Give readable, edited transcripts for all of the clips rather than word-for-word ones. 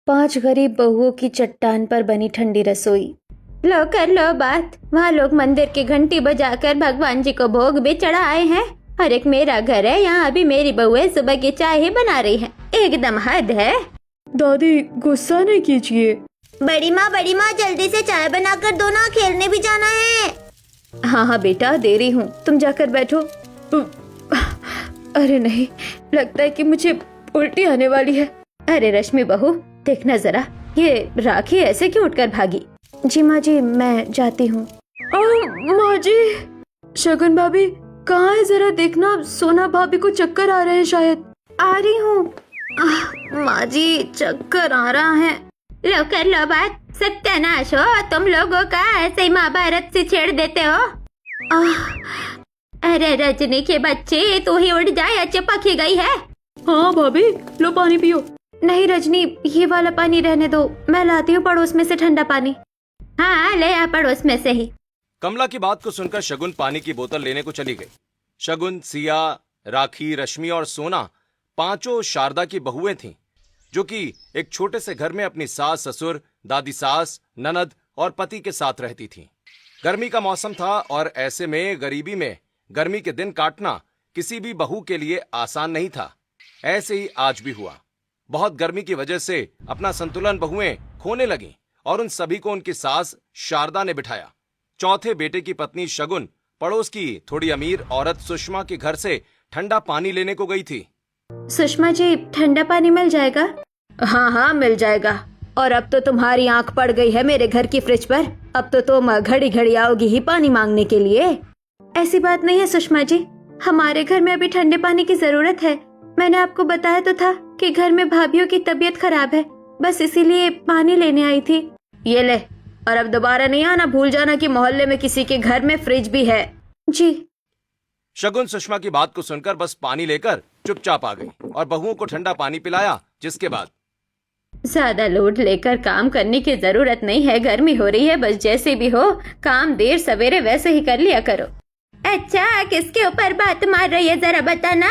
5 गरीब बहुओं की चट्टान पर बनी ठंडी रसोई। लो कर लो बात। वहाँ लोग मंदिर की घंटी बजाकर भगवान जी को भोग भी चढ़ाए हैं और एक मेरा घर है, यहाँ अभी मेरी बहुएं सुबह की चाय ही बना रही हैं। एकदम हद है। दादी गुस्सा नहीं कीजिए। बड़ी माँ जल्दी से चाय बनाकर दो ना, खेलने भी जाना है। हाँ हाँ बेटा दे रही हूँ, तुम जाकर बैठो। अरे नहीं, लगता है कि मुझे उल्टी आने वाली है। अरे रश्मि बहू देखना जरा, ये राखी ऐसे क्यों उठकर भागी? जी माँ जी मैं जाती हूँ। माँ जी, शगुन भाभी कहाँ है, जरा देखना। सोना भाभी को चक्कर आ रहे हैं शायद। आ रही हूँ। माँ जी चक्कर आ रहा है। लो कर लो बात। सत्यानाश हो तुम लोगों का, ऐसे ही महाभारत से छेड़ देते हो। अरे रजनी के बच्चे, तू ही उठ जाए, चिपक ही गई है। हाँ भाभी लो पानी पियो। नहीं रजनी, ये वाला पानी रहने दो, मैं लाती हूँ पड़ोस में से ठंडा पानी। हाँ ले आ पड़ोस में से ही। कमला की बात को सुनकर शगुन पानी की बोतल लेने को चली गई। शगुन, सिया, राखी, रश्मि और सोना पांचों शारदा की बहुएं थीं, जो कि एक छोटे से घर में अपनी सास, ससुर, दादी सास, ननद और पति के साथ रहती थीं। गर्मी का मौसम था और ऐसे में गरीबी में गर्मी के दिन काटना किसी भी बहू के लिए आसान नहीं था। ऐसे ही आज भी हुआ। बहुत गर्मी की वजह से अपना संतुलन बहुएं खोने लगीं और उन सभी को उनकी सास शारदा ने बिठाया। चौथे बेटे की पत्नी शगुन पड़ोस की थोड़ी अमीर औरत सुषमा के घर से ठंडा पानी लेने को गई थी। सुषमा जी ठंडा पानी मिल जाएगा? हाँ हाँ मिल जाएगा। और अब तो तुम्हारी आंख पड़ गई है मेरे घर की फ्रिज पर। अब तो तुम घड़ी घड़ी आओगी ही पानी मांगने के लिए। ऐसी बात नहीं है सुषमा जी, हमारे घर में अभी ठंडे पानी की जरूरत है। मैंने आपको बताया तो था कि घर में भाभीियों की तबीयत खराब है, बस इसीलिए पानी लेने आई थी। ये ले, और अब दोबारा नहीं आना, भूल जाना कि मोहल्ले में किसी के घर में फ्रिज भी है। जी। शगुन सुषमा की बात को सुनकर बस पानी लेकर चुपचाप आ गई और बहुओं को ठंडा पानी पिलाया, जिसके बाद ज्यादा लोड लेकर काम करने की जरूरत नहीं है, गर्मी हो रही है, बस जैसे भी हो काम देर सवेरे वैसे ही कर लिया करो। अच्छा किसके ऊपर बात मार रही है, जरा बताना।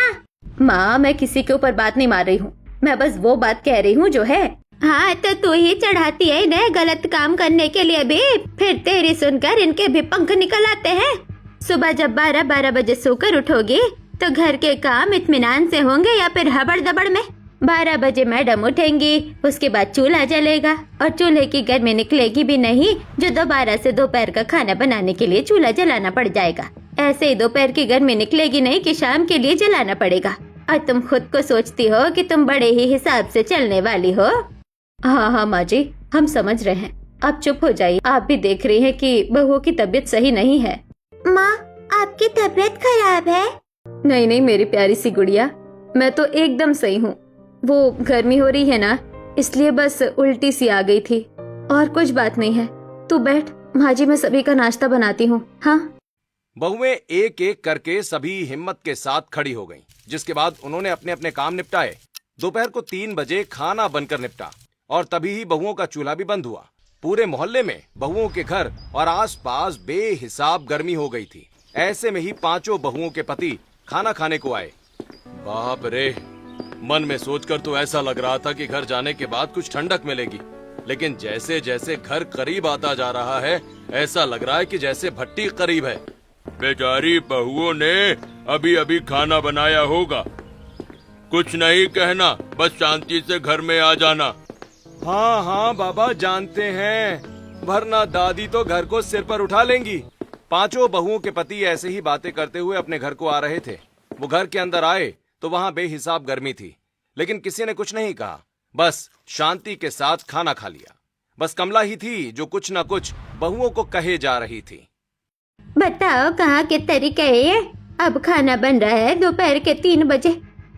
माँ मैं किसी के ऊपर बात नहीं मार रही हूँ, मैं बस वो बात कह रही हूँ जो है। हाँ तो तू ही चढ़ाती है इन्हें गलत काम करने के लिए भी, फिर तेरी सुनकर इनके भी पंख निकल आते हैं। सुबह जब 12 बजे सोकर उठोगी तो घर के काम इत्मीनान से होंगे या फिर हबड़ दबड़ में? 12 बजे मैडम उठेंगी, उसके बाद चूल्हा जलेगा और चूल्हे की गर्मी निकलेगी भी नहीं, जो दोबारा से दोपहर का खाना बनाने के लिए चूल्हा जलाना पड़ जाएगा। ऐसे ही दोपहर की गर्मी निकलेगी नहीं कि शाम के लिए जलाना पड़ेगा। और तुम खुद को सोचती हो कि तुम बड़े ही हिसाब से चलने वाली हो। हाँ हाँ माँ जी हम समझ रहे हैं, आप चुप हो जाइए। आप भी देख रही हैं कि बहुओं की तबीयत सही नहीं है। माँ आपकी तबीयत खराब है? नहीं नहीं मेरी प्यारी सी गुड़िया, मैं तो एकदम सही हूँ। वो गर्मी हो रही है ना, इसलिए बस उल्टी सी आ गई थी, और कुछ बात नहीं है। तू बैठ, माँ जी मैं सभी का नाश्ता बनाती हूँ। हाँ। बहुएं एक एक करके सभी हिम्मत के साथ खड़ी हो गईं, जिसके बाद उन्होंने अपने अपने काम निपटाए। दोपहर को 3 बजे खाना बनकर निपटा और तभी ही बहुओं का चूल्हा भी बंद हुआ। पूरे मोहल्ले में बहुओं के घर और आसपास बेहिसाब गर्मी हो गई थी। ऐसे में ही पांचों बहुओं के पति खाना खाने को आए। बाप रे, मन में सोचकर तो ऐसा लग रहा था कि घर जाने के बाद कुछ ठंडक मिलेगी, लेकिन जैसे जैसे घर करीब आता जा रहा है ऐसा लग रहा है कि जैसे भट्टी करीब है। बेचारी बहुओं ने अभी अभी खाना बनाया होगा, कुछ नहीं कहना, बस शांति से घर में आ जाना। हाँ हाँ बाबा जानते हैं, वरना दादी तो घर को सिर पर उठा लेंगी। पांचों बहुओं के पति ऐसे ही बातें करते हुए अपने घर को आ रहे थे। वो घर के अंदर आए तो वहाँ बेहिसाब गर्मी थी, लेकिन किसी ने कुछ नहीं कहा, बस शांति के साथ खाना खा लिया। बस कमला ही थी जो कुछ न कुछ बहुओं को कहे जा रही थी। बताओ कहाँ के तरीके है ये? अब खाना बन रहा है दोपहर के 3 बजे,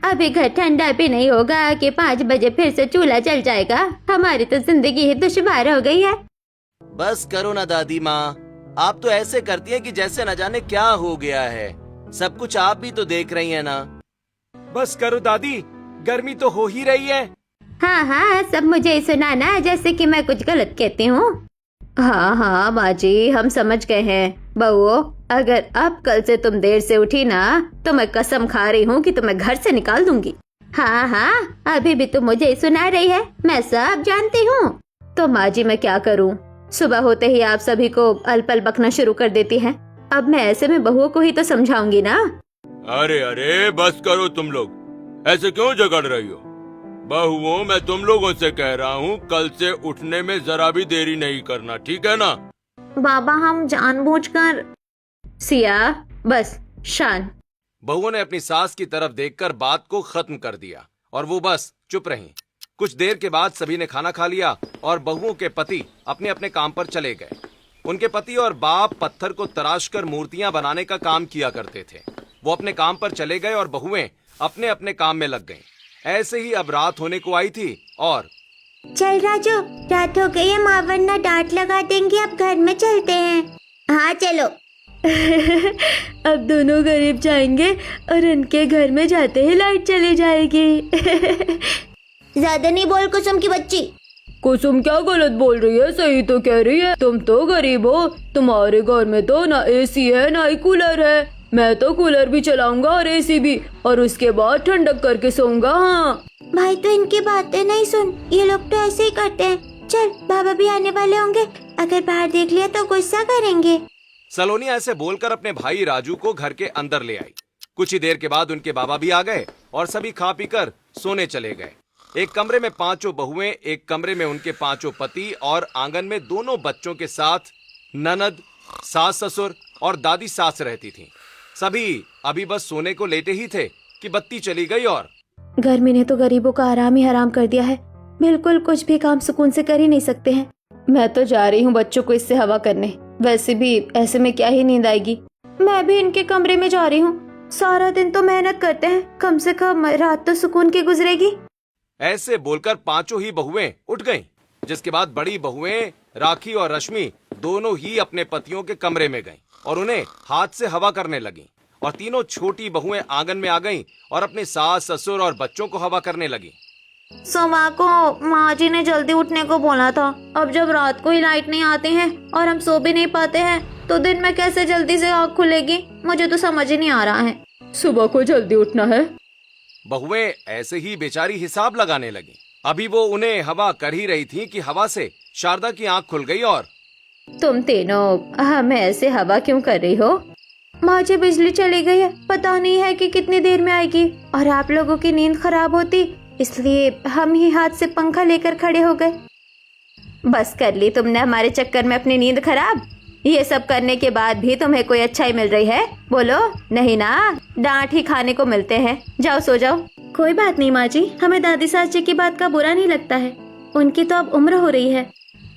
अभी घर ठंडा भी नहीं होगा कि 5 बजे फिर से चूल्हा जल जाएगा। हमारी तो जिंदगी ही दुश्वार हो गई है। बस करो ना दादी माँ, आप तो ऐसे करती हैं कि जैसे न जाने क्या हो गया है। सब कुछ आप भी तो देख रही हैं ना। बस करो दादी, गर्मी तो हो ही रही है। हाँ हाँ सब मुझे ही सुनाना जैसे कि मैं कुछ गलत कहती हूँ। हाँ हाँ माँ जी हम समझ गए हैं। बहुओं अगर अब कल से तुम देर से उठी ना तो मैं कसम खा रही हूँ कि तुम्हें घर से निकाल दूंगी। हाँ हाँ, अभी भी तुम मुझे सुना रही है, मैं सब जानती हूँ। तो माँ जी मैं क्या करूँ, सुबह होते ही आप सभी को अलपल बकना शुरू कर देती हैं। अब मैं ऐसे में बहुओं को ही तो समझाऊंगी ना। अरे अरे बस करो तुम लोग, ऐसे क्यों झगड़ रही हो? बहुओं, मैं तुम लोगों से कह रहा हूँ कल से उठने में जरा भी देरी नहीं करना, ठीक है ना? बाबा हम जानबूझकर। सिया बस शान। बहुओं ने अपनी सास की तरफ देखकर बात को खत्म कर दिया और वो बस चुप रहीं। कुछ देर के बाद सभी ने खाना खा लिया और बहुओं के पति अपने अपने काम पर चले गए। उनके पति और बाप पत्थर को तराशकर मूर्तियां बनाने का काम किया करते थे। वो अपने काम पर चले गए और बहुएं अपने अपने काम में लग गईं। ऐसे ही अब रात होने को आई थी और चल राजू, रात हो गई है, माँ वरना डांट लगा देंगे, अब घर में चलते हैं। हाँ चलो। अब दोनों गरीब जाएंगे और उनके घर में जाते ही लाइट चली जाएगी। ज्यादा नहीं बोल कुसुम की बच्ची। कुसुम क्या गलत बोल रही है, सही तो कह रही है। तुम तो गरीब हो, तुम्हारे घर में तो ना एसी है ना ही कूलर है। मैं तो कूलर भी चलाऊंगा और एसी भी, और उसके बाद ठंडक करके सोऊंगा। हाँ भाई तो इनकी बातें नहीं सुन, ये लोग तो ऐसे ही करते हैं। चल, बाबा भी आने वाले होंगे, अगर बाहर देख लिया तो गुस्सा करेंगे। सलोनी ऐसे बोलकर अपने भाई राजू को घर के अंदर ले आई। कुछ ही देर के बाद उनके बाबा भी आ गए और सभी खा पीकर सोने चले गए। एक कमरे में पांचों बहुएं, एक कमरे में उनके पांचों पति और आंगन में दोनों बच्चों के साथ ननद, सास ससुर और दादी सास रहती थीं। सभी अभी बस सोने को लेटे ही थे कि बत्ती चली गई और गर्मी ने तो गरीबों का आराम ही हराम कर दिया है। बिल्कुल कुछ भी काम सुकून से कर ही नहीं सकते हैं। मैं तो जा रही हूँ बच्चों को इससे हवा करने। वैसे भी ऐसे में क्या ही नींद आएगी। मैं भी इनके कमरे में जा रही हूँ। सारा दिन तो मेहनत करते हैं, कम से कम रात तो सुकून की गुजरेगी। ऐसे बोलकर पांचों ही बहुएं उठ गईं। जिसके बाद बड़ी बहुएं राखी और रश्मि दोनों ही अपने पतियों के कमरे में गईं और उन्हें हाथ से हवा करने लगीं। और तीनों छोटी बहुएं आंगन में आ गईं और अपने सास ससुर और बच्चों को हवा करने लगीं। सुबह को माँ जी ने जल्दी उठने को बोला था। अब जब रात को ही लाइट नहीं आती है और हम सो भी नहीं पाते हैं तो दिन में कैसे जल्दी से आँख खुलेगी, मुझे तो समझ ही नहीं आ रहा है। सुबह को जल्दी उठना है। बहुएं ऐसे ही बेचारी हिसाब लगाने लगी। अभी वो उन्हें हवा कर ही रही थी कि हवा से शारदा की आंख खुल गई और तुम तीनों हमें ऐसे हवा क्यों कर रही हो? माँ जी बिजली चली गई है, पता नहीं है कि कितनी देर में आएगी और आप लोगों की नींद खराब होती, इसलिए हम ही हाथ से पंखा लेकर खड़े हो गए। बस कर ली तुमने हमारे चक्कर में अपनी नींद खराब। ये सब करने के बाद भी तुम्हें कोई अच्छाई मिल रही है? बोलो नहीं ना, डांट ही खाने को मिलते हैं। जाओ सो जाओ। कोई बात नहीं माँ जी, हमें दादी सास जी की बात का बुरा नहीं लगता है। उनकी तो अब उम्र हो रही है।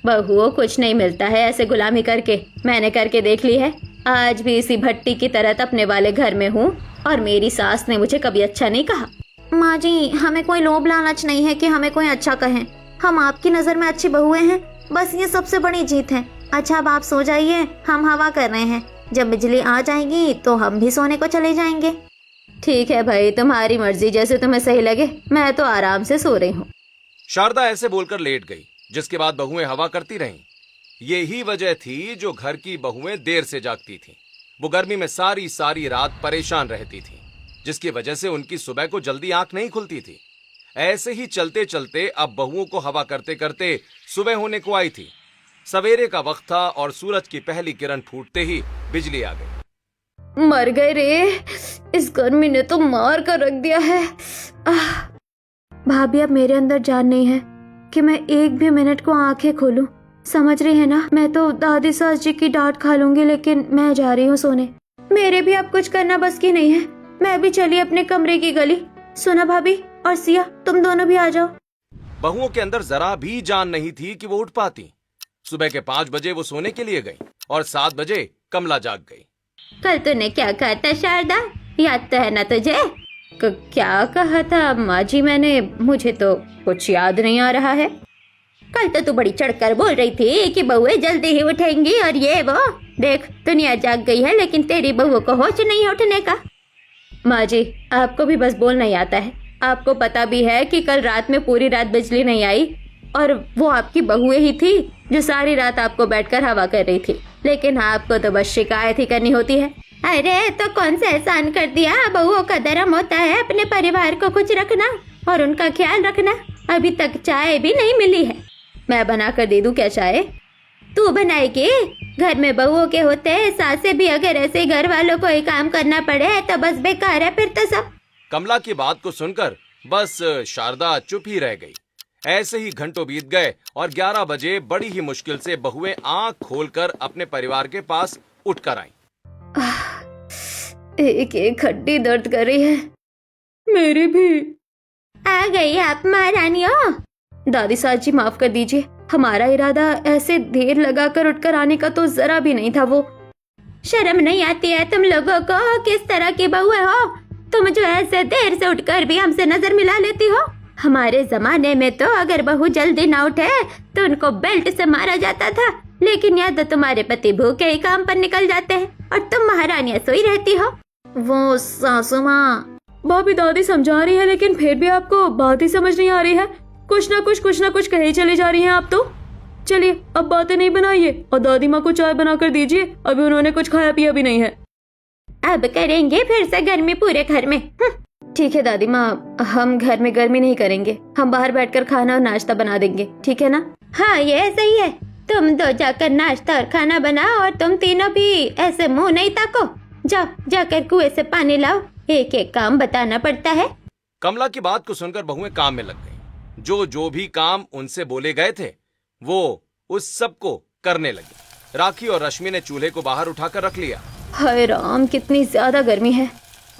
बहुओं कुछ नहीं मिलता है ऐसे गुलामी करके, मैंने करके देख ली है। आज भी इसी भट्टी की तरह तपने वाले घर में हूँ और मेरी सास ने मुझे कभी अच्छा नहीं कहा। माँ जी हमें कोई लोभ लालच नहीं है कि हमें कोई अच्छा कहे। हम आपकी नजर में अच्छी बहुएं हैं, बस ये सबसे बड़ी जीत है। अच्छा अब आप सो जाइए, हम हवा कर रहे हैं। जब बिजली आ जाएगी तो हम भी सोने को चले जाएंगे। ठीक है भाई, तुम्हारी मर्जी, जैसे तुम्हें सही लगे। मैं तो आराम से सो रही हूँ। शारदा ऐसे बोलकर लेट गई, जिसके बाद बहुएं हवा करती रहीं। यही वजह थी जो घर की बहुएं देर से जागती थीं। वो गर्मी में सारी सारी रात परेशान रहती थीं, जिसकी वजह से उनकी सुबह को जल्दी आंख नहीं खुलती थी। ऐसे ही चलते चलते अब बहुओं को हवा करते करते सुबह होने को आई थी। सवेरे का वक्त था और सूरज की पहली किरण फूटते ही बिजली आ गई। मर गए रे, इस गर्मी ने तो मार कर रख दिया है। भाभी अब मेरे अंदर जान नहीं है कि मैं एक भी मिनट को आंखें खोलूं। समझ रही है ना? मैं तो दादी सास जी की डांट खा लूंगी, लेकिन मैं जा रही हूँ सोने। मेरे भी अब कुछ करना बस की नहीं है। मैं भी चली अपने कमरे की गली। सोना भाभी और सिया तुम दोनों भी आ जाओ। बहुओं के अंदर जरा भी जान नहीं थी कि वो उठ पाती। सुबह के 5 बजे वो सोने के लिए गई और 7 बजे कमला जाग गई। कल तूने क्या कहा था शारदा, याद तो है ना तुझे? क्या कहा था माँ जी मैंने? मुझे तो कुछ याद नहीं आ रहा है। कल तो तू बड़ी चढ़कर बोल रही थी कि बहुएं जल्दी ही उठेंगी और ये वो। देख दुनिया जाग गई है लेकिन तेरी बहू को होश नहीं उठने का। माँ जी आपको भी बस बोलना ही आता है। आपको पता भी है कि कल रात में पूरी रात बिजली नहीं आई और वो आपकी बहुएं ही थी जो सारी रात आपको बैठकर हवा कर रही थी, लेकिन आपको तो बस शिकायत ही करनी होती है। अरे तो कौन सा एहसान कर दिया? बहुओं का धर्म होता है अपने परिवार को खुश रखना। और उनका ख्याल रखना। अभी तक चाय भी नहीं मिली है। मैं बना कर दे दूं क्या चाय? तू बनाएगी? घर में बहुओं के होते हैं सासे भी, अगर ऐसे घर वालों को ही काम करना पड़े तो बस बेकार है फिर तो सब। कमला की बात को सुनकर बस शारदा चुप ही रह गई। ऐसे ही घंटों बीत गए और 11 बजे बड़ी ही मुश्किल से बहुएं आंख खोलकर अपने परिवार के पास उठकर आईं। एक एक हड्डी दर्द कर रही है। मेरी भी। आ गई आप महारानियों। दादी सास जी माफ कर दीजिए, हमारा इरादा ऐसे देर लगाकर उठकर आने का तो जरा भी नहीं था। वो शर्म नहीं आती है तुम लोगों को? किस तरह की बहुएं हो तुम जो ऐसे देर से उठकर भी हमसे नजर मिला लेती हो? हमारे जमाने में तो अगर बहू जल्दी ना उठे तो उनको बेल्ट से मारा जाता था, लेकिन यहाँ तो तुम्हारे पति भूखे ही काम पर निकल जाते हैं और तुम महारानियां सोई रहती हो। वो सासू माँ। भाभी दादी समझा रही है लेकिन फिर भी आपको बात ही समझ नहीं आ रही है। कुछ ना कुछ कहे चली जा रही हैं आप तो। चलिए अब बातें नहीं बनाइए और दादी माँ को चाय बनाकर दीजिए, अभी उन्होंने कुछ खाया पिया भी नहीं है। अब करेंगे फिर से गर्मी पूरे घर में। ठीक है दादी माँ, हम घर में गर्मी नहीं करेंगे, हम बाहर बैठकर खाना और नाश्ता बना देंगे, ठीक है ना? हाँ ये सही है। तुम दो जाकर नाश्ता और खाना बनाओ और तुम तीनों भी ऐसे मुंह नहीं ताको। जाओ जाकर कुएं से पानी लाओ, एक एक काम बताना पड़ता है। कमला की बात को सुनकर बहुएं काम में लग गईं। जो भी काम उनसे बोले गए थे वो उस सब को करने लगी। राखी और रश्मि ने चूल्हे को बाहर उठाकर रख लिया। हाय राम, कितनी ज्यादा गर्मी है।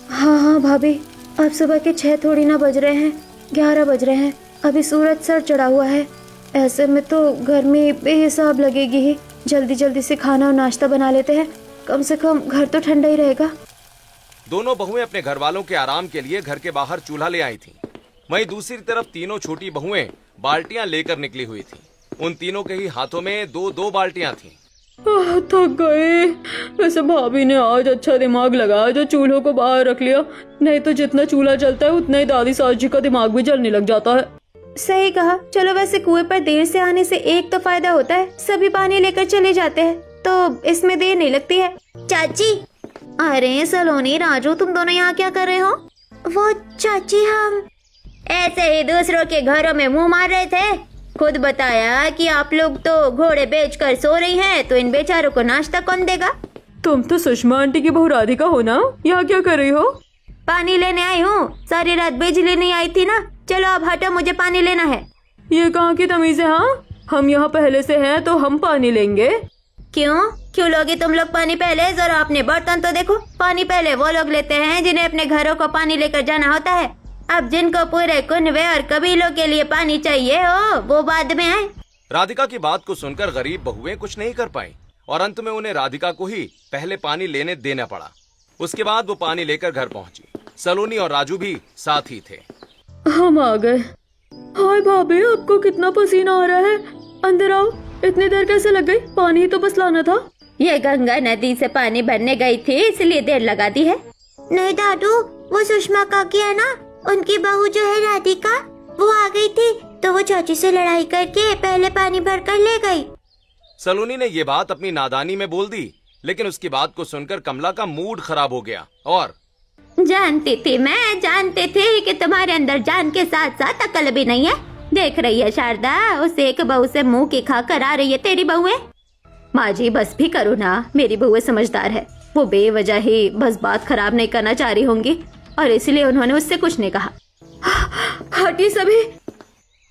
हाँ भाभी, अब सुबह के 6 थोड़ी ना बज रहे हैं, 11 बज रहे हैं। अभी सूरज सर चढ़ा हुआ है, ऐसे में तो गर्मी बेहिसाब लगेगी ही। जल्दी जल्दी से खाना और नाश्ता बना लेते हैं, कम से कम घर तो ठंडा ही रहेगा। दोनों बहुएं अपने घर वालों के आराम के लिए घर के बाहर चूल्हा ले आई थीं। वहीं दूसरी तरफ तीनों छोटी बहुएं बाल्टियां लेकर निकली हुई थीं। उन तीनों के ही हाथों में 2-2 बाल्टियां थीं। थक गए। वैसे भाभी ने आज अच्छा दिमाग लगाया जो चूल्हों को बाहर रख लिया, नहीं तो जितना चूल्हा जलता है उतना ही दादी सास जी का दिमाग भी जलने लग जाता है। सही कहा। चलो वैसे कुएं पर देर से आने से एक तो फायदा होता है, सभी पानी लेकर चले जाते हैं तो इसमें देर नहीं लगती है। चाची। अरे सलोनी, राजू, तुम दोनों यहाँ क्या कर रहे हो? वो चाची हम ऐसे ही दूसरों के घरों में मुंह मार रहे थे। खुद बताया कि आप लोग तो घोड़े बेचकर सो रही हैं, तो इन बेचारों को नाश्ता कौन देगा? तुम तो सुषमा आंटी की बहू राधिका हो ना, यहाँ क्या कर रही हो? पानी लेने आई हूँ, सारी रात बिजली नहीं आई थी ना। चलो अब हटो, मुझे पानी लेना है। ये कहाँ की तमीज है? हाँ, हम यहाँ पहले से हैं तो हम पानी लेंगे। क्यों लोगे तुम लोग पानी पहले? जरा अपने बर्तन तो देखो। पानी पहले वो लोग लेते हैं जिन्हें अपने घरों को पानी लेकर जाना होता है। अब जिनको पूरे कुनबे और कबीलों के लिए पानी चाहिए हो वो बाद में आए। राधिका की बात को सुनकर गरीब बहुएं कुछ नहीं कर पाईं और अंत में उन्हें राधिका को ही पहले पानी लेने देना पड़ा। उसके बाद वो पानी लेकर घर पहुंची। सलोनी और राजू भी साथ ही थे। हम आ गए। हाय भाभी, आपको कितना पसीना आ रहा है, अंदर आओ। इतनी देर कैसे लग गई? पानी ही तो बस लाना था। ये गंगा नदी से पानी भरने गई थी इसलिए देर लगा दी है। नहीं दादू, वो सुषमा काकी है ना, उनकी बहू जो है राधिका, वो आ गई थी तो वो चाची से लड़ाई करके पहले पानी भर कर ले गई। सलोनी ने ये बात अपनी नादानी में बोल दी, लेकिन उसकी बात को सुनकर कमला का मूड खराब हो गया और जानती थी कि तुम्हारे अंदर जान के साथ साथ अकल भी नहीं है। देख रही है शारदा, उस एक बहू से मुंह की खा कर आ रही है तेरी बहुएं। माँ जी बस भी करो ना, मेरी बहुएं समझदार है। वो बेवजह ही बस बात खराब नहीं करना चाह रही होंगी और इसलिए उन्होंने उससे कुछ नहीं कहा। हटी सभी।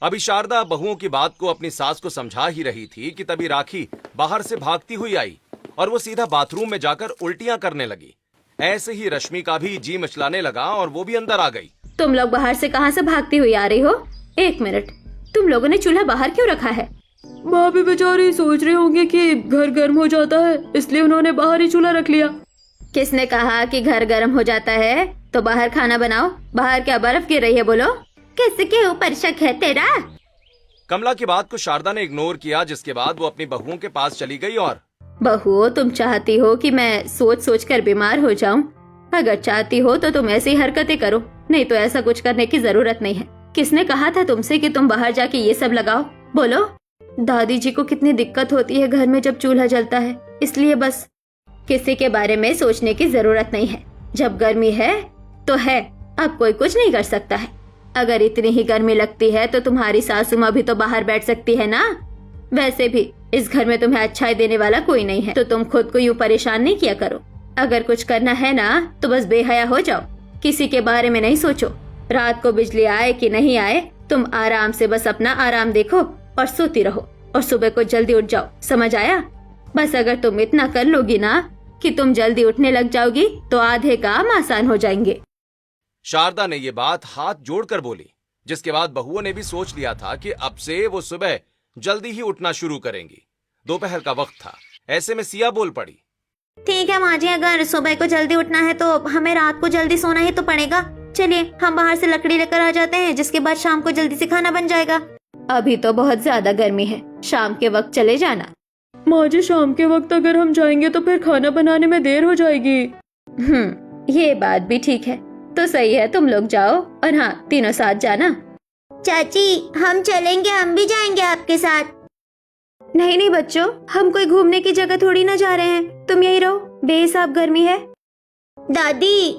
अभी शारदा बहुओं की बात को अपनी सास को समझा ही रही थी कि तभी राखी बाहर से भागती हुई आई और वो सीधा बाथरूम में जाकर उल्टियां करने लगी। ऐसे ही रश्मि का भी जी मचलाने लगा और वो भी अंदर आ गई। तुम लोग बाहर से कहाँ से भागती हुई आ रही हो? 1 मिनट, तुम लोगों ने चूल्हा बाहर क्यों रखा है? भाभी बेचारी सोच रहे होंगे कि घर गर्म हो जाता है, इसलिए उन्होंने बाहर ही चूल्हा रख लिया। किसने कहा कि घर गर्म हो जाता है? तो बाहर खाना बनाओ। बाहर क्या बर्फ गिर रही है? बोलो, किसके ऊपर शक है तेरा? कमला की बात को शारदा ने इग्नोर किया, जिसके बाद वो अपनी बहुओं के पास चली गई और बहू, तुम चाहती हो कि मैं सोच सोच कर बीमार हो जाऊं? अगर चाहती हो तो तुम ऐसी हरकतें करो, नहीं तो ऐसा कुछ करने की जरूरत नहीं है। किसने कहा था तुमसे कि तुम बाहर जाके ये सब लगाओ? बोलो। दादी जी को कितनी दिक्कत होती है घर में जब चूल्हा जलता है, इसलिए बस किसी के बारे में सोचने की जरूरत नहीं है। जब गर्मी है तो है, अब कोई कुछ नहीं कर सकता है। अगर इतनी ही गर्मी लगती है तो तुम्हारी सासू माँ भी तो बाहर बैठ सकती है ना। वैसे भी इस घर में तुम्हें अच्छाई देने वाला कोई नहीं है, तो तुम खुद को यूँ परेशान नहीं किया करो। अगर कुछ करना है ना तो बस बेहया हो जाओ, किसी के बारे में नहीं सोचो। रात को बिजली आए कि नहीं आए, तुम आराम से बस अपना आराम देखो और सोती रहो, और सुबह को जल्दी उठ जाओ, समझ आया? बस अगर तुम इतना कर लोगी ना कि तुम जल्दी उठने लग जाओगी तो आधे काम आसान हो जाएंगे। शारदा ने ये बात हाथ जोड़कर बोली, जिसके बाद बहुओं ने भी सोच लिया था कि अब से वो सुबह जल्दी ही उठना शुरू करेंगी। दोपहर का वक्त था। ऐसे में सिया बोल पड़ी, ठीक है माँ जी, अगर सुबह को जल्दी उठना है तो हमें रात को जल्दी सोना ही तो पड़ेगा। चलिए हम बाहर से लकड़ी लेकर आ जाते हैं, जिसके बाद शाम को जल्दी से खाना बन जाएगा। अभी तो बहुत ज्यादा गर्मी है, शाम के वक्त चले जाना। माँ जी, शाम के वक्त अगर हम जाएंगे तो फिर खाना बनाने में देर हो जाएगी। ये बात भी ठीक है, तो सही है, तुम लोग जाओ, और हाँ, तीनों साथ जाना। चाची हम चलेंगे, हम भी जाएंगे आपके साथ। नहीं नहीं बच्चों, हम कोई घूमने की जगह थोड़ी ना जा रहे हैं, तुम यही रहो, बेहिसाब गर्मी है। दादी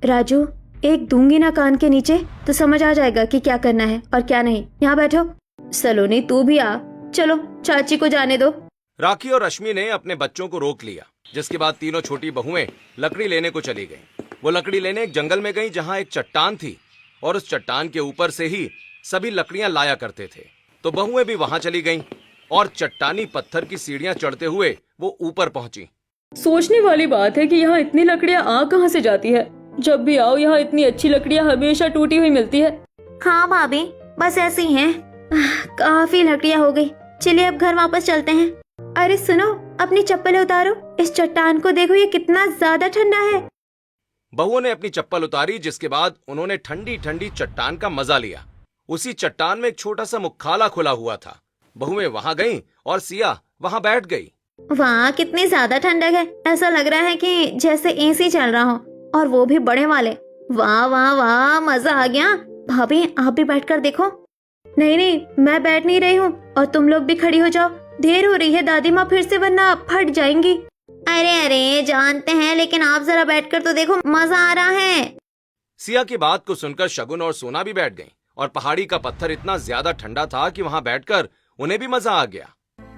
राजू, एक दूंगी ना कान के नीचे तो समझ आ जाएगा कि क्या करना है और क्या नहीं। यहाँ बैठो। सलोनी तू भी आ, चलो चाची को जाने दो। राखी और रश्मि ने अपने बच्चों को रोक लिया, जिसके बाद तीनों छोटी बहुएं लकड़ी लेने को चली गईं। वो लकड़ी लेने एक जंगल में गईं जहां एक चट्टान थी, और उस चट्टान के ऊपर से ही सभी लकड़ियां लाया करते थे। तो बहुएं भी वहां चली गईं और चट्टानी पत्थर की सीढ़ियां चढ़ते हुए वो ऊपर पहुंची। सोचने वाली बात है कि यहाँ इतनी लकड़ियाँ आ कहाँ से जाती है। जब भी आओ यहाँ इतनी अच्छी लकड़ियाँ हमेशा टूटी हुई मिलती है। हाँ भाभी, बस ऐसी हैं। काफी लकड़ियाँ हो गई, चलिए अब घर वापस चलते हैं। अरे सुनो, अपनी चप्पलें उतारो, इस चट्टान को देखो, ये कितना ज्यादा ठंडा है। बहुओं ने अपनी चप्पल उतारी, जिसके बाद उन्होंने ठंडी ठंडी चट्टान का मजा लिया। उसी चट्टान में एक छोटा सा मुख्खाला खुला हुआ था। बहुएं वहां गईं और सिया वहां बैठ गई। वाह कितनी ज्यादा ठंडक है, ऐसा लग रहा है कि जैसे एसी चल रहा हो, और वो भी बड़े वाले। वाह वाह वाह, मजा आ गया। भाभी आप भी बैठकर देखो। नहीं नहीं, मैं बैठ नहीं रही हूँ, और तुम लोग भी खड़ी हो जाओ, देर हो रही है दादी माँ फिर से, वरना फट जाएंगी। अरे अरे जानते हैं, लेकिन आप जरा बैठकर तो देखो, मजा आ रहा है। सिया की बात को सुनकर शगुन और सोना भी बैठ गईं, और पहाड़ी का पत्थर इतना ज्यादा ठंडा था कि वहां बैठकर उन्हें भी मजा आ गया।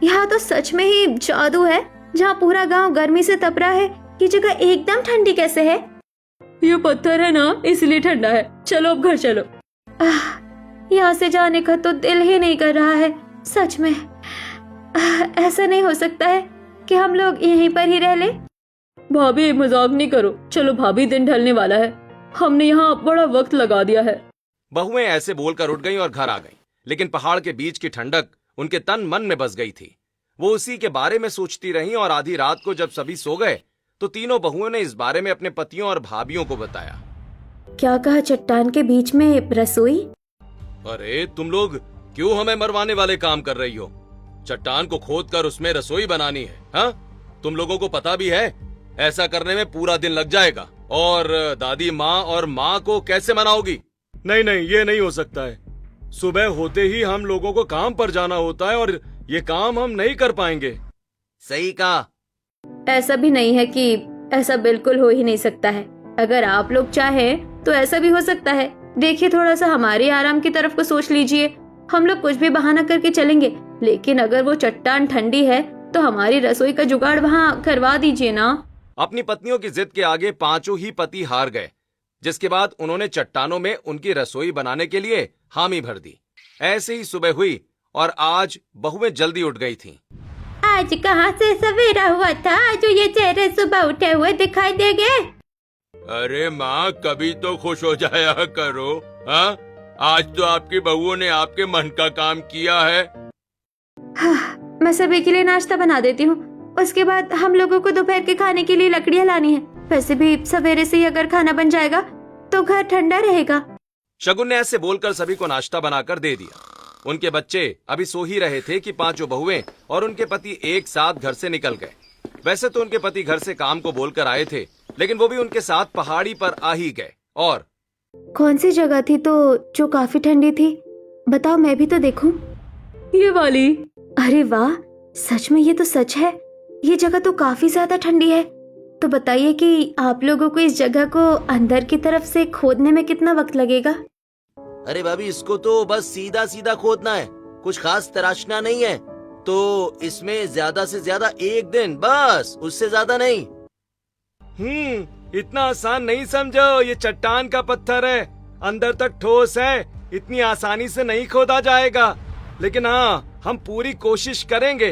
यहाँ तो सच में ही जादू है, जहाँ पूरा गांव गर्मी से तप रहा है, ये जगह एकदम ठंडी कैसे है? ये पत्थर है ना, इसलिए ठंडा है। चलो अब घर चलो। यहाँ से जाने का तो दिल ही नहीं कर रहा है, सच में। ऐसा नहीं हो सकता है कि हम लोग यहीं पर ही रह ले। भाभी मजाक नहीं करो, चलो भाभी, दिन ढलने वाला है, हमने यहाँ बड़ा वक्त लगा दिया है। बहुएं ऐसे बोलकर उठ गईं और घर आ गईं, लेकिन पहाड़ के बीच की ठंडक उनके तन मन में बस गई थी। वो उसी के बारे में सोचती रहीं, और आधी रात को जब सभी सो गए तो तीनों बहुओं ने इस बारे में अपने पतियों और भाभियों को बताया। क्या कहा? चट्टान के बीच में रसोई? अरे तुम लोग क्यों हमें मरवाने वाले काम कर रही हो? चट्टान को खोदकर उसमें रसोई बनानी है? हाँ, तुम लोगों को पता भी है ऐसा करने में पूरा दिन लग जाएगा, और दादी माँ और माँ को कैसे मनाओगी? नहीं नहीं, ये नहीं हो सकता है। सुबह होते ही हम लोगों को काम पर जाना होता है, और ये काम हम नहीं कर पाएंगे। सही कहा। ऐसा भी नहीं है कि ऐसा बिल्कुल हो ही नहीं सकता है। अगर आप लोग चाहें तो ऐसा भी हो सकता है। देखिए, थोड़ा सा हमारे आराम की तरफ को सोच लीजिए। हम लोग कुछ भी बहाना करके चलेंगे, लेकिन अगर वो चट्टान ठंडी है तो हमारी रसोई का जुगाड़ वहाँ करवा दीजिए ना। अपनी पत्नियों की जिद के आगे पांचों ही पति हार गए, जिसके बाद उन्होंने चट्टानों में उनकी रसोई बनाने के लिए हामी भर दी। ऐसे ही सुबह हुई और आज बहुएं जल्दी उठ गई थीं। आज कहाँ से सवेरा हुआ था जो ये चेहरे सुबह उठे हुए दिखाई दे गए? अरे माँ, कभी तो खुश हो जाया करो। हाँ, आज तो आपकी बहुओं ने आपके मन का काम किया है। मैं सभी के लिए नाश्ता बना देती हूँ, उसके बाद हम लोगों को दोपहर के खाने के लिए लकड़ियाँ लानी है। वैसे भी सवेरे से ही अगर खाना बन जाएगा तो घर ठंडा रहेगा। शगुन ने ऐसे बोलकर सभी को नाश्ता बनाकर दे दिया। उनके बच्चे अभी सो ही रहे थे कि पांचों बहुएं और उनके पति एक साथ घर से निकल गए। वैसे तो उनके पति घर से काम को बोलकर आए थे, लेकिन वो भी उनके साथ पहाड़ी पर आ ही गए। और कौन सी जगह थी तो जो काफी ठंडी थी? बताओ, मैं भी तो देखूं। ये वाली। अरे वाह, सच में ये तो सच है। ये जगह तो काफी ज्यादा ठंडी है। तो बताइए कि आप लोगों को इस जगह को अंदर की तरफ से खोदने में कितना वक्त लगेगा? अरे भाभी, इसको तो बस सीधा सीधा खोदना है, कुछ खास तराशना नहीं है। तो इसमें ज्यादा से ज्यादा 1 दिन, बस, उससे ज्यादा नहीं। इतना आसान नहीं समझो, ये चट्टान का पत्थर है, अंदर तक ठोस है, इतनी आसानी से नहीं खोदा जाएगा। लेकिन हाँ, हम पूरी कोशिश करेंगे।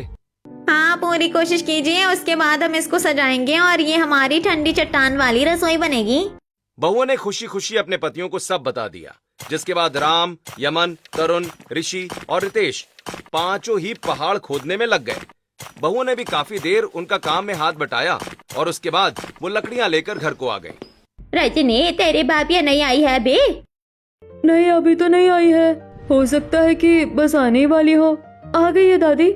हाँ, पूरी कोशिश कीजिए, उसके बाद हम इसको सजाएंगे और ये हमारी ठंडी चट्टान वाली रसोई बनेगी। बहुओं ने खुशी खुशी अपने पतियों को सब बता दिया, जिसके बाद राम, यमन, तरुण, ऋषि और रितेश पांचों ही पहाड़ खोदने में लग गए। बहुओं ने भी काफी देर उनका काम में हाथ बटाया और उसके बाद वो लकड़ियां लेकर घर को आ गई। रजनी, तेरी भाभी नहीं आई है अभी? नहीं, अभी तो नहीं आई है, हो सकता है कि बस आने ही वाली हो। आ गई है दादी।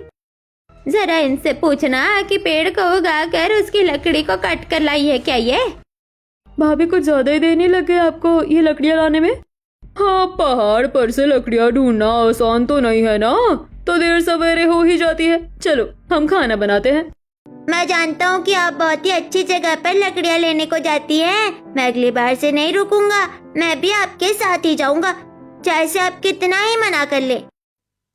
जरा इनसे पूछना कि पेड़ को उगाकर उसकी लकड़ी को काट कर लाई है क्या ये? भाभी, कुछ ज्यादा ही देर नहीं लग गई आपको ये लकड़ियाँ लाने में? हाँ, पहाड़ पर से लकड़ियाँ ढूंढना आसान तो नहीं है ना, तो देर सवेरे हो ही जाती है। चलो हम खाना बनाते हैं। मैं जानता हूँ कि आप बहुत ही अच्छी जगह पर लकड़ियाँ लेने को जाती हैं। मैं अगली बार से नहीं रुकूंगा, मैं भी आपके साथ ही जाऊंगा, चाहे आप कितना ही मना कर ले।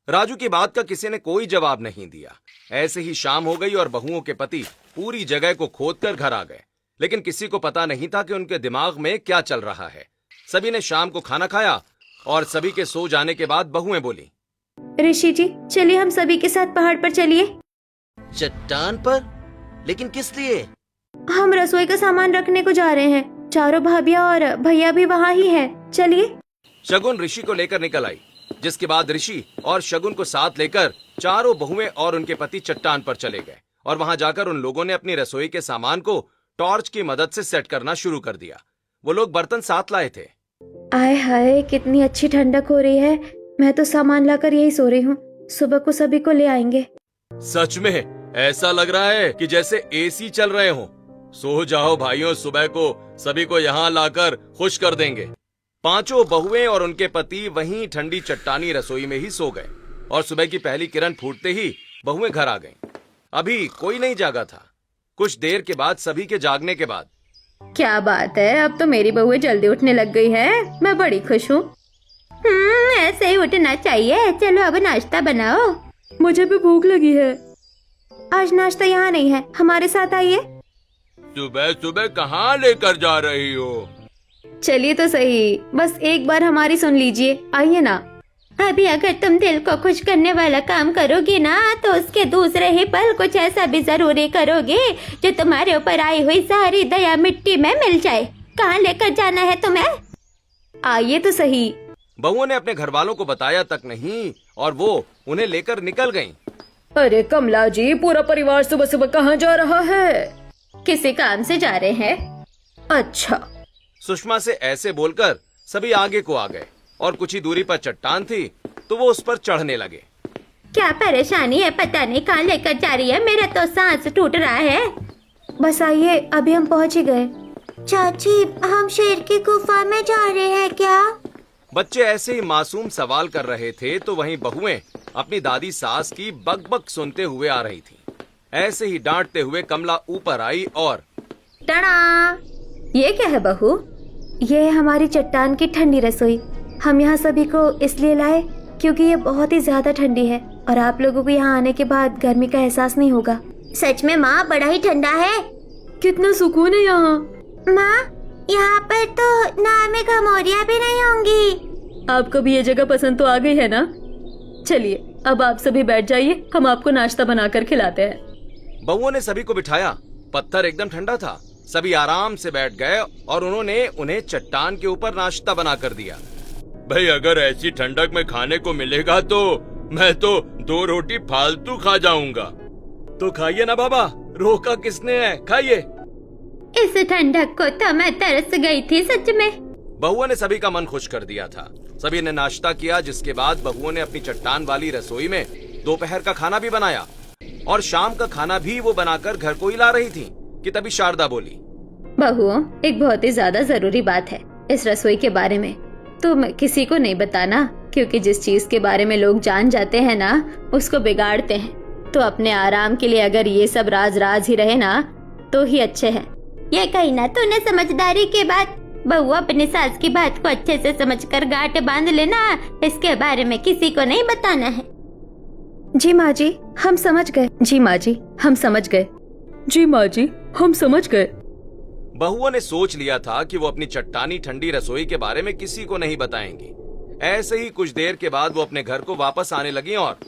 राजू की बात का किसी ने कोई जवाब नहीं दिया। ऐसे ही शाम हो गई और बहुओं के पति पूरी जगह को खोदकर घर आ गए, लेकिन किसी को पता नहीं था कि उनके दिमाग में क्या चल रहा है। सभी ने शाम को खाना खाया और सभी के सो जाने के बाद बहुएं बोली, ऋषि जी, चलिए हम सभी के साथ पहाड़ पर चलिए। चट्टान पर? लेकिन किस लिए? हम रसोई का सामान रखने को जा रहे हैं, चारों भाभियाँ और भैया भी वहाँ ही है, चलिए। शगुन ऋषि को लेकर निकल आई, जिसके बाद ऋषि और शगुन को साथ लेकर चारों बहुएं और उनके पति चट्टान पर चले गए और वहां जाकर उन लोगों ने अपनी रसोई के सामान को टॉर्च की मदद से सेट करना शुरू कर दिया। वो लोग बर्तन साथ लाए थे। आय हाय, कितनी अच्छी ठंडक हो रही है। मैं तो सामान लाकर यही सो रही हूँ, सुबह को सभी को ले आएंगे। सच में ऐसा लग रहा है कि जैसे एसी चल रहे हो। सो जाओ भाइयों, सुबह को सभी को यहाँ लाकर खुश कर देंगे। पांचों बहुएं और उनके पति वहीं ठंडी चट्टानी रसोई में ही सो गए और सुबह की पहली किरण फूटते ही बहुएं घर आ गईं। अभी कोई नहीं जागा था। कुछ देर के बाद सभी के जागने के बाद, क्या बात है, अब तो मेरी बहुएं जल्दी उठने लग गई है, मैं बड़ी खुश हूँ। ऐसे ही उठना चाहिए। चलो अब नाश्ता बनाओ। मुझे भी भूख लगी है। आज नाश्ता यहाँ नहीं है, हमारे साथ आइए। सुबह सुबह कहाँ लेकर जा रही हो? चलिए तो सही, बस एक बार हमारी सुन लीजिए, आइए ना। अभी अगर तुम दिल को खुश करने वाला काम करोगी ना, तो उसके दूसरे ही पल कुछ ऐसा भी जरूरी करोगे जो तुम्हारे ऊपर आई हुई सारी दया मिट्टी में मिल जाए। कहाँ लेकर जाना है तुम्हें? आइए तो सही। बहुओं ने अपने घर वालों को बताया तक नहीं और वो उन्हें लेकर निकल गईं। अरे कमला जी, पूरा परिवार सुबह सुबह कहाँ जा रहा है? किसी काम से जा रहे हैं। अच्छा। सुषमा से ऐसे बोलकर सभी आगे को आ गए और कुछ ही दूरी पर चट्टान थी तो वो उस पर चढ़ने लगे। क्या परेशानी है? पता नहीं कहाँ लेकर जा रही है, मेरा तो सांस टूट रहा है। बस आइए, अभी हम पहुँच ही गए। चाची, हम शेर की गुफा में जा रहे हैं क्या? बच्चे ऐसे ही मासूम सवाल कर रहे थे तो वहीं बहुएं अपनी दादी सास की बकबक सुनते हुए आ रही थी। ऐसे ही डांटते हुए कमला ऊपर आई और टड़ा! ये क्या है बहू? ये है हमारी चट्टान की ठंडी रसोई। हम यहाँ सभी को इसलिए लाए क्योंकि ये बहुत ही ज्यादा ठंडी है और आप लोगों को यहाँ आने के बाद गर्मी का एहसास नहीं होगा। सच में माँ, बड़ा ही ठंडा है। कितना सुकून है यहाँ। माँ, यहाँ पर तो नाव में गमोरियाँ भी नहीं होंगी। आपको भी ये जगह पसंद तो आ गई है ना? चलिए अब आप सभी बैठ जाइए, हम आपको नाश्ता बनाकर खिलाते हैं। बहुओं ने सभी को बिठाया। पत्थर एकदम ठंडा था। सभी आराम से बैठ गए और उन्होंने उन्हें चट्टान के ऊपर नाश्ता बना कर दिया। भाई, अगर ऐसी ठंडक में खाने को मिलेगा तो मैं तो 2 रोटी फालतू खा जाऊंगा। तो खाइए ना बाबा, रोका किसने है, खाइए। इस ठंडक को तो मैं तरस गई थी सच में। बहुओं ने सभी का मन खुश कर दिया था। सभी ने नाश्ता किया, जिसके बाद बहुओं ने अपनी चट्टान वाली रसोई में दोपहर का खाना भी बनाया और शाम का खाना भी वो बनाकर घर को ही ला रही थी कि तभी शारदा बोली, बहुओं, एक बहुत ही ज्यादा जरूरी बात है इस रसोई के बारे में। तुम किसी को नहीं बताना, क्योंकि जिस चीज के बारे में लोग जान जाते हैं ना, उसको बिगाड़ते हैं। तो अपने आराम के लिए अगर ये सब राज राज ही रहे ना तो ही अच्छे है। ये कही ना तूने समझदारी के बाद। बहू अपनी सास की बात को अच्छे से समझकर गांठ बांध लेना, इसके बारे में किसी को नहीं बताना है। जी माँ जी, हम समझ गए। जी माँ जी, हम समझ गए। जी माँ जी, हम समझ गए। बहुओं ने सोच लिया था कि वो अपनी चट्टानी ठंडी रसोई के बारे में किसी को नहीं बताएंगी। ऐसे ही कुछ देर के बाद वो अपने घर को वापस आने लगी और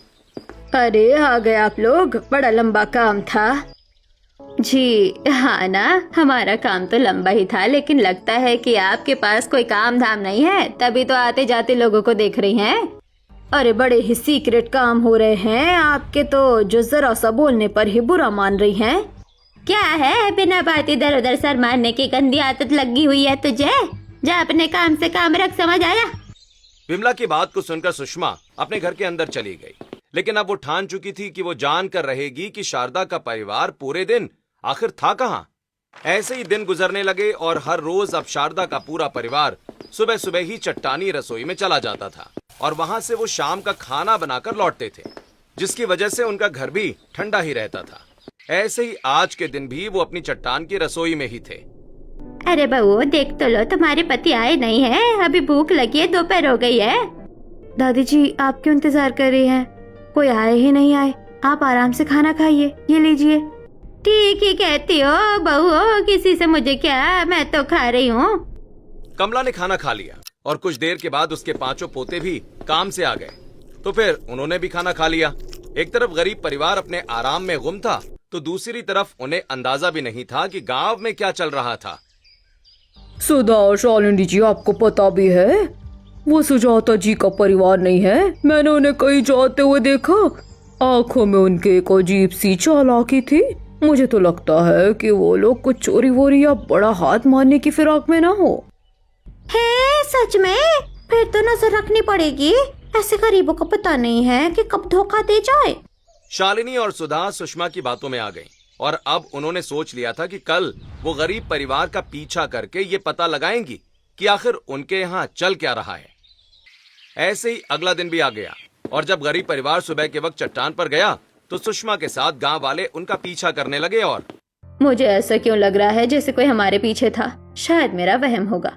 अरे आ गए आप लोग, बड़ा लंबा काम था। जी हाँ ना, हमारा काम तो लंबा ही था, लेकिन लगता है कि आपके पास कोई काम धाम नहीं है, तभी तो आते जाते लोगों को देख रही हैं। अरे बड़े ही सीक्रेट काम हो रहे हैं आपके तो, जो जरा सा बोलने पर ही बुरा मान रही हैं। क्या है, बिना बात इधर उधर सर मारने की गंदी आदत लगी हुई है तुझे? जा अपने काम से काम रख, समझ आया? विमला की बात को सुनकर सुषमा अपने घर के अंदर चली गई, लेकिन अब वो ठान चुकी थी कि वो जान कर रहेगी कि शारदा का परिवार पूरे दिन आखिर था कहाँ। ऐसे ही दिन गुजरने लगे और हर रोज अब शारदा का पूरा परिवार सुबह सुबह ही चट्टानी रसोई में चला जाता था और वहां से वो शाम का खाना बनाकर लौटते थे, जिसकी वजह से उनका घर भी ठंडा ही रहता था। ऐसे ही आज के दिन भी वो अपनी चट्टान की रसोई में ही थे। अरे बहू देख तो लो, तुम्हारे पति आए नहीं है, अभी भूख लगी है, दोपहर हो गई है। दादी जी आप क्यों इंतजार कर रही हैं? कोई आए ही नहीं आए, आप आराम से खाना खाइए, ये लीजिए। ठीक ही कहती हो बहू, किसी से मुझे क्या, मैं तो खा रही हूँ। कमला ने खाना खा लिया और कुछ देर के बाद उसके पांचों पोते भी काम से आ गए, तो फिर उन्होंने भी खाना खा लिया। एक तरफ गरीब परिवार अपने आराम में गुम था, तो दूसरी तरफ उन्हें अंदाजा भी नहीं था कि गांव में क्या चल रहा था। सुधा और शालिनी जी, आपको पता भी है वो सुजाता जी का परिवार नहीं है। मैंने उन्हें कहीं जाते हुए देखा, आंखों में उनके एक अजीब सी चालाकी थी। मुझे तो लगता है कि वो लोग कुछ चोरी वोरी या बड़ा हाथ मारने की फिराक में ना हो। है सच में? फिर तो नजर रखनी पड़ेगी, ऐसे गरीबों को पता नहीं है कि कब धोखा दे जाए। शालिनी और सुधा सुषमा की बातों में आ गईं और अब उन्होंने सोच लिया था कि कल वो गरीब परिवार का पीछा करके ये पता लगाएंगी कि आखिर उनके यहाँ चल क्या रहा है। ऐसे ही अगला दिन भी आ गया और जब गरीब परिवार सुबह के वक्त चट्टान पर गया तो सुषमा के साथ गांव वाले उनका पीछा करने लगे और मुझे ऐसा क्यों लग रहा है जैसे कोई हमारे पीछे था, शायद मेरा वहम होगा।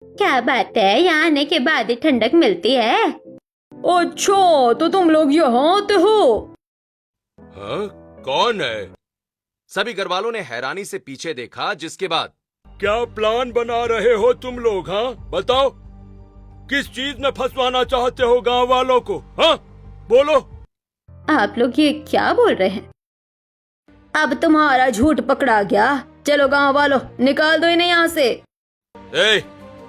क्या बात है, यहाँ आने के बाद ही ठंडक मिलती है। अच्छा, तो तुम लोग यहाँ आते हो? हाँ, कौन है? सभी घर वालों ने हैरानी से पीछे देखा, जिसके बाद क्या प्लान बना रहे हो तुम लोग? हाँ बताओ, किस चीज में फंसवाना चाहते हो गांव वालों को? हाँ बोलो। आप लोग ये क्या बोल रहे हैं? अब तुम्हारा झूठ पकड़ा गया। चलो गांव वालों, निकाल दो इन्हें यहाँ से।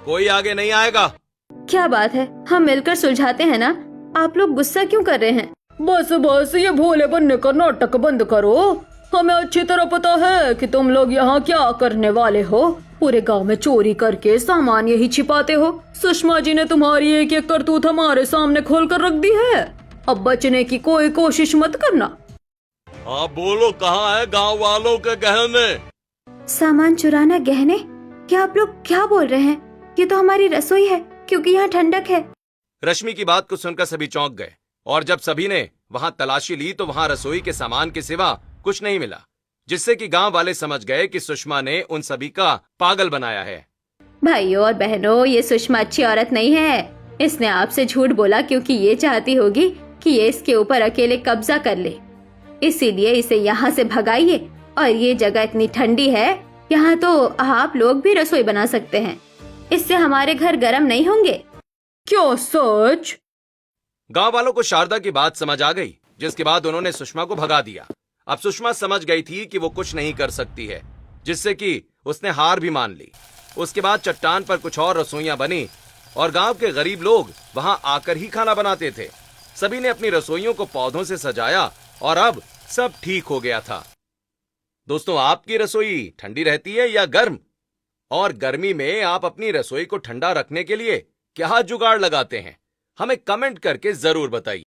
कोई आगे नहीं आएगा। क्या बात है, हम मिलकर सुलझाते हैं ना, आप लोग गुस्सा क्यों कर रहे हैं? बस बस, ये भोले बनने का नाटक बंद करो। हमें अच्छी तरह पता है कि तुम लोग यहाँ क्या करने वाले हो। पूरे गांव में चोरी करके सामान यही छिपाते हो। सुषमा जी ने तुम्हारी एक एक करतूत हमारे सामने खोल कर रख दी है। अब बचने की कोई कोशिश मत करना। हाँ बोलो, कहाँ है गांव वालों के गहने? सामान चुराना, गहने? क्या आप लोग क्या बोल रहे हैं? ये तो हमारी रसोई है, क्योंकि यहाँ ठंडक है। रश्मि की बात को सुनकर सभी चौंक गए और जब सभी ने वहां तलाशी ली तो वहां रसोई के सामान के सिवा कुछ नहीं मिला, जिससे कि गांव वाले समझ गए कि सुषमा ने उन सभी का पागल बनाया है। भाइयों और बहनों, ये सुषमा अच्छी औरत नहीं है। इसने आपसे झूठ बोला क्योंकि ये चाहती होगी कि ये इसके ऊपर अकेले कब्जा कर ले। इसीलिए इसे यहाँ से भगाइए। और ये जगह इतनी ठंडी है, यहाँ तो आप लोग भी रसोई बना सकते हैं। इससे हमारे घर गर्म नहीं होंगे। क्या सच? गांव वालों को शारदा की बात समझ आ गई, जिसके बाद उन्होंने सुषमा को भगा दिया। अब सुषमा समझ गई थी कि वो कुछ नहीं कर सकती है, जिससे कि उसने हार भी मान ली। उसके बाद चट्टान पर कुछ और रसोइयां बनी और गांव के गरीब लोग वहां आकर ही खाना बनाते थे। सभी ने अपनी रसोइयों को पौधों से सजाया और अब सब ठीक हो गया था। दोस्तों, आपकी रसोई ठंडी रहती है या गर्म? और गर्मी में आप अपनी रसोई को ठंडा रखने के लिए क्या जुगाड़ लगाते हैं? हमें कमेंट करके जरूर बताइए।